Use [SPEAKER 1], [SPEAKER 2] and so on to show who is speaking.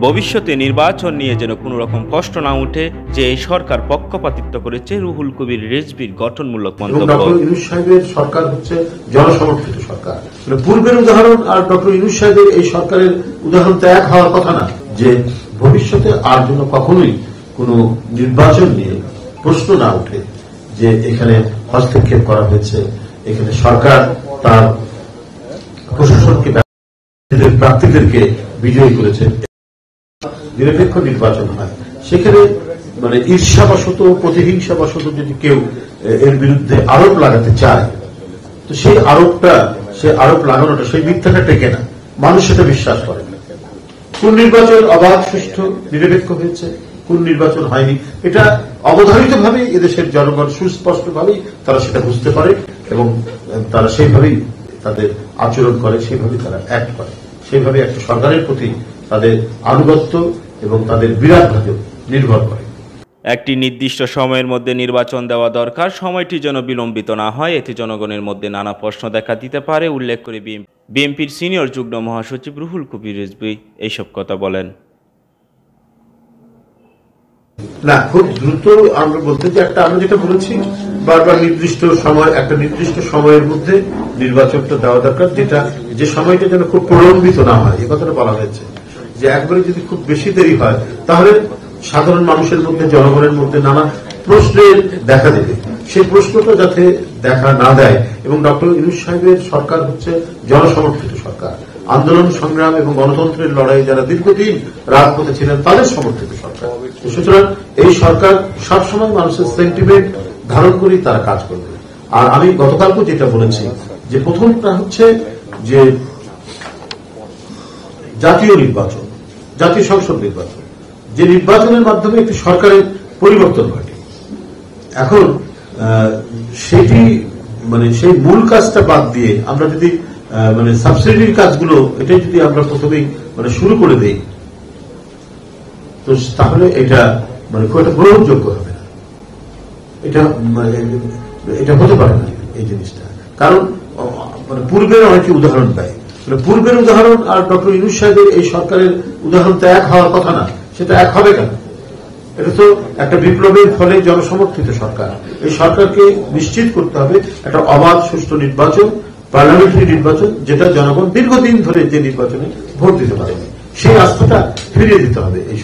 [SPEAKER 1] ভবিষ্যতে নির্বাচন নিয়ে যেন কোনো রকম প্রশ্ন না উঠে যে এই সরকার পক্ষপাতিত্ব করেছে রুহুল কবির রিজভীর গঠনমূলক মন্তব্য।
[SPEAKER 2] ডক্টর ইউনূস সাহেবের সরকার হচ্ছে জনসমর্থিত সরকার। পূর্বের উদাহরণ আর ডক্টর ইউনূস সাহেবের এই সরকারের উদাহরণ তো এক হওয়ার কথা না। যে ভবিষ্যতে আর জন্য কখনোই কোনো নির্বাচন নিয়ে প্রশ্ন না উঠে যে এখানে হস্তক্ষেপ করা হয়েছে, এখানে সরকার তার প্রশাসনকে প্রার্থীদেরকে বিজয়ী করেছে, নিরপেক্ষ নির্বাচন হয়, সেখানে মানে ঈর্ষাবশত প্রতিহিংসাবশত যদি কেউ এর বিরুদ্ধে আরোপ লাগাতে চায়, তো সেই আরোপ লাগানোটা, সেই মিথ্যাটা টেকে না, মানুষ সেটা বিশ্বাস করে না। কোন নির্বাচন অবাধ, সুষ্ঠু, নিরপেক্ষ হয়েছে, কোন নির্বাচন হয়নি, এটা অবধারিতভাবে এদেশের জনগণ সুস্পষ্টভাবেই তারা সেটা বুঝতে পারে এবং তারা সেইভাবেই তাদের আচরণ করে, সেইভাবে তারা অ্যাক্ট করে, সেইভাবে একটা সরকারের প্রতি তাদের আনুগত্য এবং তাদের বিরাটভাবে নির্ভর করে।
[SPEAKER 1] একটি নির্দিষ্ট সময়ের মধ্যে নির্বাচন দেওয়া দরকার, সময়টি যেন বিলম্বিত না হয়, এতে জনগণের মধ্যে নানা প্রশ্ন দেখা দিতে পারে উল্লেখ করে বিএনপির সিনিয়র যুগ্ম মহাসচিব রুহুল কবির রিজভী এইসব কথা বলেন।
[SPEAKER 2] না, খুব দ্রুত আমরা বলতে যে আমরা যেটা বলেছি বারবার, একটা নির্দিষ্ট সময়ের মধ্যে নির্বাচনটা দেওয়া দরকার, যে সময়টা যেন খুব প্রলম্বিত না হয়, এই কথাটা বলা হয়েছে। যে একবারে যদি খুব বেশি দেরি হয় তাহলে সাধারণ মানুষের মধ্যে, জনগণের মধ্যে নানা প্রশ্নের দেখা দেবে, সেই প্রশ্নটা যাতে দেখা না দেয়। এবং ডক্টর ইউনূস সাহেবের সরকার হচ্ছে জনসমর্থিত সরকার, আন্দোলন সংগ্রাম এবং গণতন্ত্রের লড়াই যারা দীর্ঘদিন রাজপথে ছিলেন তাদের সমর্থিত সরকার। সুতরাং এই সরকার সবসময় মানুষের সেন্টিমেন্ট ধারণ করেই তারা কাজ করবে। আর আমি গতকালকে যেটা বলেছি যে প্রথমটা হচ্ছে যে জাতীয় নির্বাচন, জাতীয় সংসদ নির্বাচন, যে নির্বাচনের মাধ্যমে একটি সরকারের পরিবর্তন ঘটে। এখন সেটি মানে সেই মূল কাজটা বাদ দিয়ে আমরা যদি মানে সাবসিডির কাজগুলো এটাই যদি আমরা প্রথমেই মানে শুরু করে দেই, তো তাহলে এটা মানে খুব একটা গ্রহণযোগ্য হবে না, এটা হতে পারে না এই জিনিসটা। কারণ মানে পূর্বের অনেকে উদাহরণ দেয়, পূর্বের উদাহরণ আর ডক্টর ইউনূস সাহেবের এই সরকারের উদাহরণ তো এক হওয়ার কথা না, সেটা এক হবে কেন? এটা তো একটা বিপ্লবের ফলে জনসমর্থিত সরকার। এই সরকারকে নিশ্চিত করতে হবে একটা অবাধ সুষ্ঠু নির্বাচন, পার্লামেন্টারি নির্বাচন, যেটা জনগণ দীর্ঘদিন ধরে যে নির্বাচনে ভোট দিতে পারেনি, সেই আস্থাটা ফিরিয়ে দিতে হবে এই